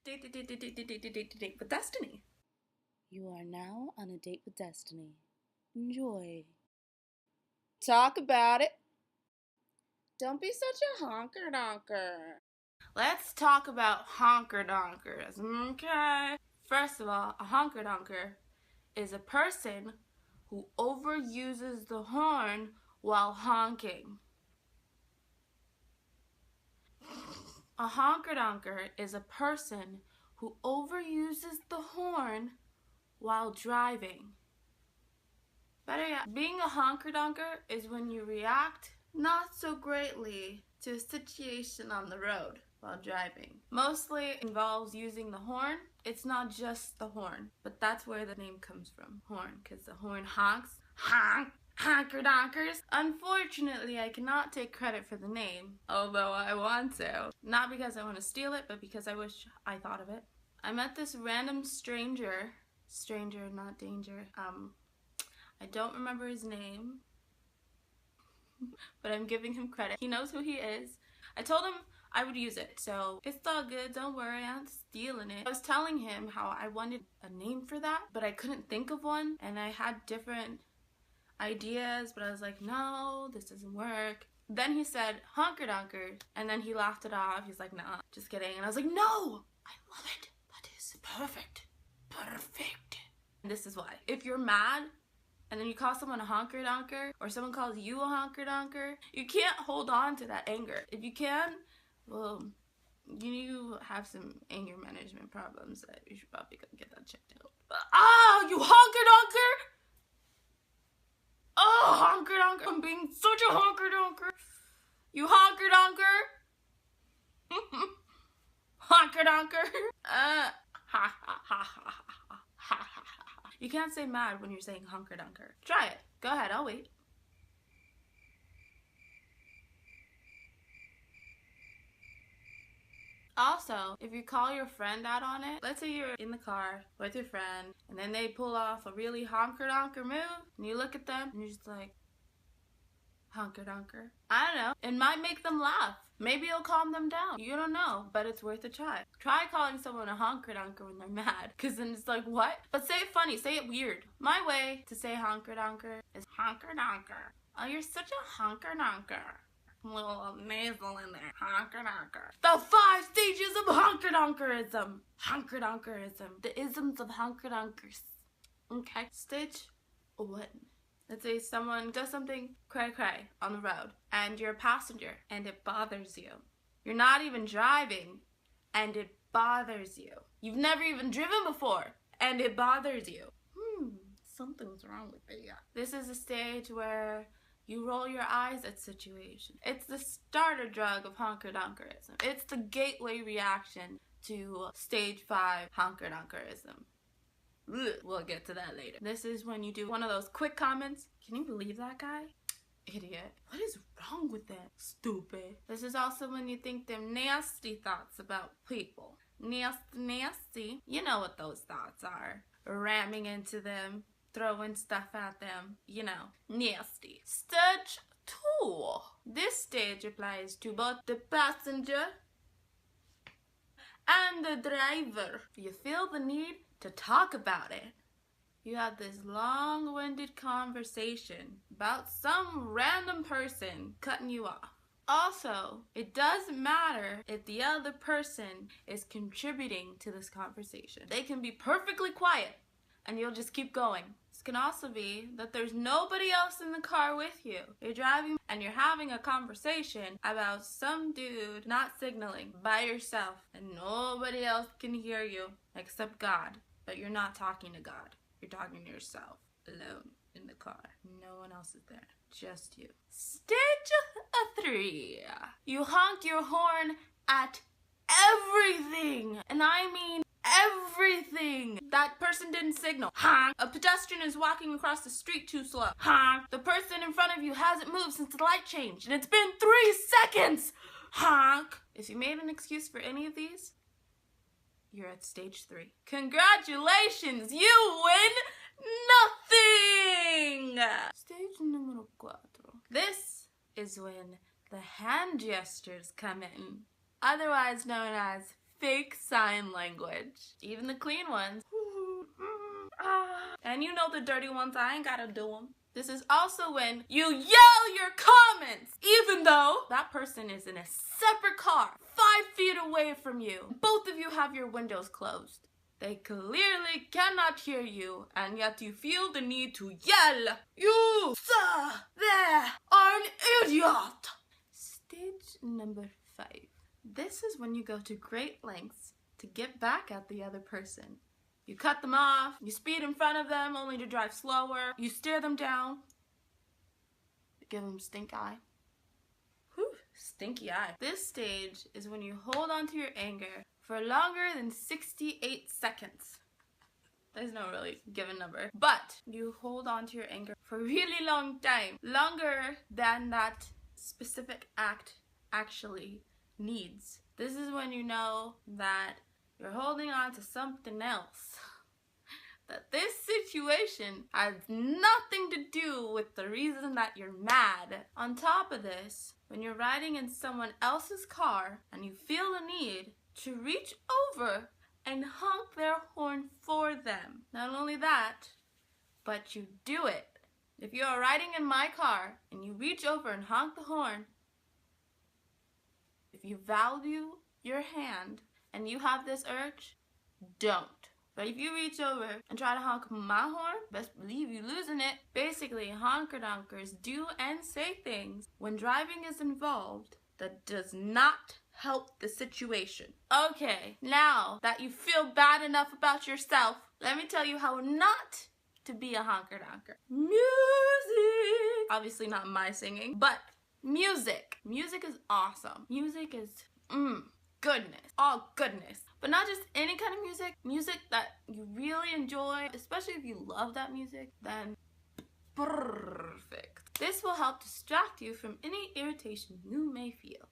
Date with destiny. You are now on a date with destiny. Enjoy. Talk about it. Don't be such a honker donker. Let's talk about honker donkers, okay? First of all, a honker donker is a person who overuses the horn while honking. A honker donker is a person who overuses the horn while driving. Better yet, being a honker donker is when you react not so greatly to a situation on the road while driving. Mostly involves using the horn. It's not just the horn, but that's where the name comes from, horn, because the horn honks. Honk! Honker donkers. Unfortunately, I cannot take credit for the name, although I want to. Not because I want to steal it, but because I wish I thought of it. I met this random stranger, not danger. I don't remember his name, but I'm giving him credit. He knows who he is. I told him I would use it, so it's all good, don't worry, I'm not stealing it. I was telling him how I wanted a name for that, but I couldn't think of one, and I had different ideas, but I was like, no, this doesn't work. Then he said honker donker, and then he laughed it off. He's like, nah, just kidding. And I was like, no, I love it. That is perfect. And this is why. If you're mad and then you call someone a honker donker, or someone calls you a honker donker, you can't hold on to that anger. If you can, well, you have some anger management problems that you should probably go get that checked out. You honker donker! Oh, honker donker! I'm being such a honker donker! You honker donker! Honker donker! Ha ha ha ha ha ha ha. You can't say mad when you're saying honker donker. Try it. Go ahead, I'll wait. Also, if you call your friend out on it, let's say you're in the car with your friend, and then they pull off a really honker donker move, and you look at them, and you're just like, honker donker. I don't know. It might make them laugh. Maybe it'll calm them down. You don't know, but it's worth a try. Try calling someone a honker donker when they're mad, because then it's like, what? But say it funny, say it weird. My way to say honker donker is honker donker. Oh, you're such a honker donker. A little nasal in there. Honker donker. The 5 stages of honker donkerism. Honker donkerism. The isms of honker donkers. Okay. Stage 1. Let's say someone does something cray-cray on the road, and you're a passenger, and it bothers you. You're not even driving, and it bothers you. You've never even driven before, and it bothers you. Something's wrong with me. This is a stage where you roll your eyes at situations. It's the starter drug of honker donkerism. It's the gateway reaction to stage 5 honker donkerism. We'll get to that later. This is when you do one of those quick comments. Can you believe that guy? Idiot. What is wrong with that? Stupid. This is also when you think them nasty thoughts about people. Nasty. You know what those thoughts are. Ramming into them. Throwing stuff at them, you know, nasty. Stage 2. This stage applies to both the passenger and the driver. You feel the need to talk about it. You have this long-winded conversation about some random person cutting you off. Also, it doesn't matter if the other person is contributing to this conversation. They can be perfectly quiet, and you'll just keep going. This can also be that there's nobody else in the car with you. You're driving and you're having a conversation about some dude not signaling by yourself, and nobody else can hear you except God. But you're not talking to God. You're talking to yourself, alone in the car. No one else is there, just you. Stage 3. You honk your horn at everything, and I mean everything. That person didn't signal. Honk. A pedestrian is walking across the street too slow. Honk. The person in front of you hasn't moved since the light changed, and it's been 3 seconds. Honk. If you made an excuse for any of these, you're at stage 3. Congratulations, you win nothing. Stage numero 4. This is when the hand gestures come in, otherwise known as fake sign language. Even the clean ones. And you know the dirty ones, I ain't gotta do them. This is also when you yell your comments, even though that person is in a separate car, 5 feet away from you. Both of you have your windows closed. They clearly cannot hear you, and yet you feel the need to yell, "You, sir, there are an idiot!" Stage number 5. This is when you go to great lengths to get back at the other person. You cut them off, you speed in front of them only to drive slower, you stare them down, you give them stink eye. Whew, stinky eye. This stage is when you hold on to your anger for longer than 68 seconds. There's no really given number, but you hold on to your anger for a really long time, longer than that specific act actually needs. This is when you know that you're holding on to something else. That this situation has nothing to do with the reason that you're mad. On top of this, when you're riding in someone else's car and you feel the need to reach over and honk their horn for them. Not only that, but you do it. If you are riding in my car and you reach over and honk the horn, if you value your hand and you have this urge, don't. But if you reach over and try to honk my horn, best believe you're losing it. Basically, honker donkers do and say things when driving is involved that does not help the situation. Okay, now that you feel bad enough about yourself, let me tell you how not to be a honker donker. Music! Obviously not my singing, but music. Music is awesome. Music is, goodness. All goodness. But not just any kind of music. Music that you really enjoy, especially if you love that music, then perfect. This will help distract you from any irritation you may feel.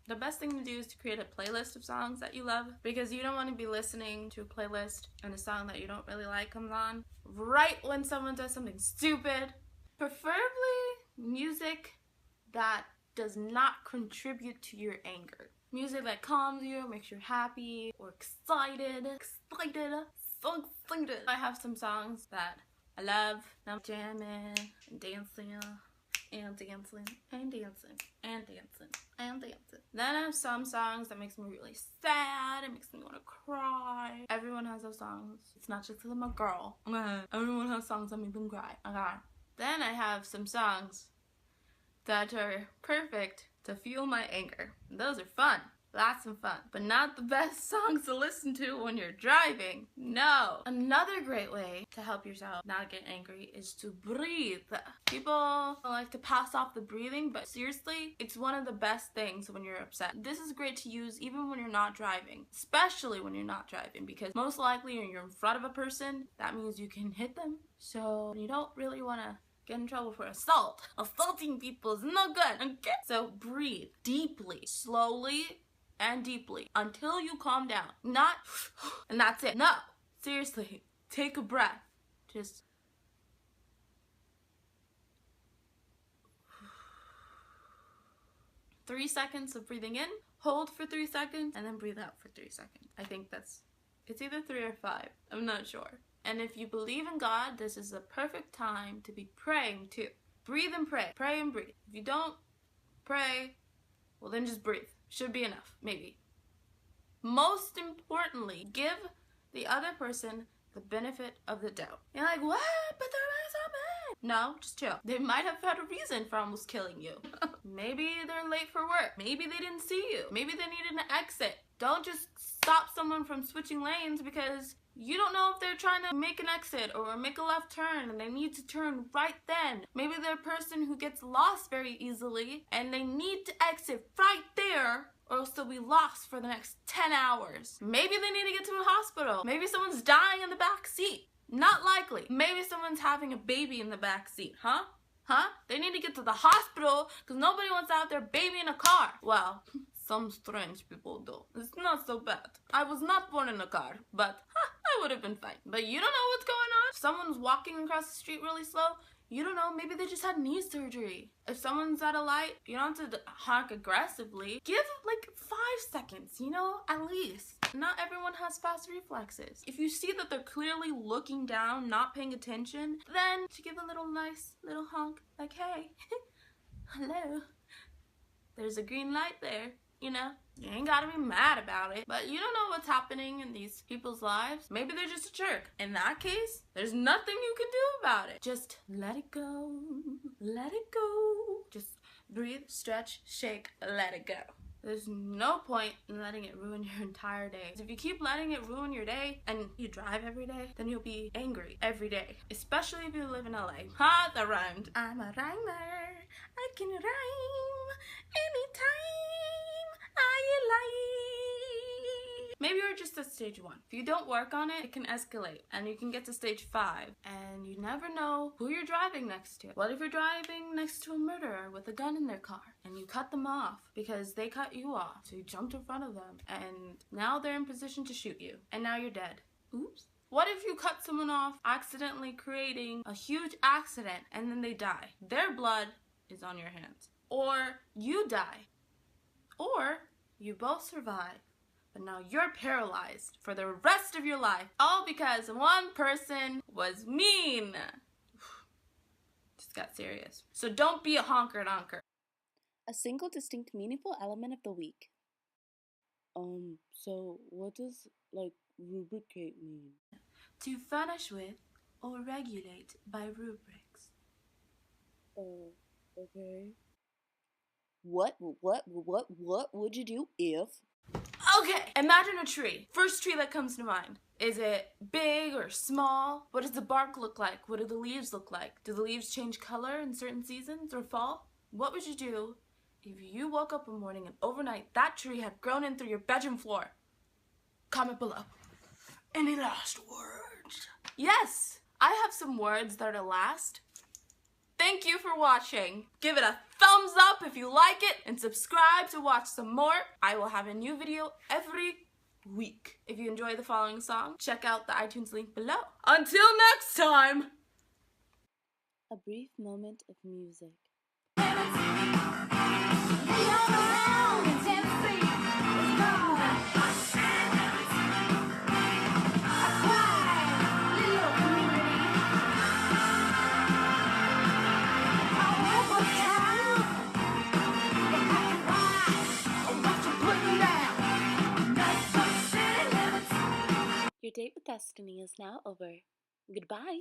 The best thing to do is to create a playlist of songs that you love, because you don't want to be listening to a playlist and a song that you don't really like comes on right when someone does something stupid. Preferably music that does not contribute to your anger. Music that calms you, makes you happy or excited, so excited. I have some songs that I love. I'm jamming and dancing and dancing and dancing and dancing and dancing. Then I have some songs that makes me really sad. It makes me want to cry. Everyone has those songs. It's not just because I'm a girl. Everyone has songs that make them cry. Okay. Then I have some songs that are perfect to fuel my anger. Those are fun. Lots of fun. But not the best songs to listen to when you're driving. No. Another great way to help yourself not get angry is to breathe. People like to pass off the breathing, but seriously, it's one of the best things when you're upset. This is great to use even when you're not driving. Especially when you're not driving, because most likely when you're in front of a person, that means you can hit them. So you don't really want to get in trouble for assault. Assaulting people is no good, okay? So breathe deeply, slowly, and deeply until you calm down. Not, and that's it. No, seriously, take a breath. Just 3 seconds of breathing in, hold for 3 seconds, and then breathe out for 3 seconds. I think it's either 3 or 5. I'm not sure. And if you believe in God, this is the perfect time to be praying too. Breathe and pray. Pray and breathe. If you don't pray, well then just breathe. Should be enough, maybe. Most importantly, give the other person the benefit of the doubt. You're like, what? But they're so bad. No, just chill. They might have had a reason for almost killing you. Maybe they're late for work. Maybe they didn't see you. Maybe they needed an exit. Don't just stop someone from switching lanes because you don't know if they're trying to make an exit or make a left turn and they need to turn right then. Maybe they're a person who gets lost very easily and they need to exit right there or else they'll be lost for the next 10 hours. Maybe they need to get to a hospital. Maybe someone's dying in the back seat. Not likely. Maybe someone's having a baby in the back seat, huh? They need to get to the hospital because nobody wants out their baby in a car. Well, some strange people do. It's not so bad. I was not born in a car, but I would have been fine. But you don't know what's going on. If someone's walking across the street really slow, You don't know, maybe they just had knee surgery. If someone's at a light, you don't have to honk aggressively. Give like 5 seconds, you know, at least. Not everyone has fast reflexes. If you see that they're clearly looking down, not paying attention, then you give a nice little honk, like, hey, hello, there's a green light there. You know, you ain't gotta be mad about it, but you don't know what's happening in these people's lives. Maybe they're just a jerk. In that case, there's nothing you can do about it. Just let it go, let it go. Just breathe, stretch, shake, let it go. There's no point in letting it ruin your entire day. If you keep letting it ruin your day and you drive every day, then you'll be angry every day, especially if you live in LA. Ha, that rhymed. I'm a rhymer. I can rhyme anytime I like. Maybe you're just at stage 1. If you don't work on it, it can escalate and you can get to stage 5 and you never know who you're driving next to. What if you're driving next to a murderer with a gun in their car and you cut them off because they cut you off, so you jumped in front of them and now they're in position to shoot you and now you're dead. Oops. What if you cut someone off accidentally creating a huge accident and then they die? Their blood is on your hands. Or you die. Or you both survive, but now you're paralyzed for the rest of your life, all because one person was mean. Just got serious. So don't be a honker donker. A single distinct meaningful element of the week. So what does, rubricate mean? To furnish with or regulate by rubrics. Okay. What would you do if? Okay, imagine a tree. First tree that comes to mind. Is it big or small? What does the bark look like? What do the leaves look like? Do the leaves change color in certain seasons or fall? What would you do if you woke up one morning and overnight that tree had grown in through your bedroom floor? Comment below. Any last words? Yes, I have some words that are last. Thank you for watching. Give it a thumbs up if you like it and subscribe to watch some more. I will have a new video every week. If you enjoy the following song, check out the iTunes link below. Until next time. A brief moment of music. Your date with destiny is now over. Goodbye.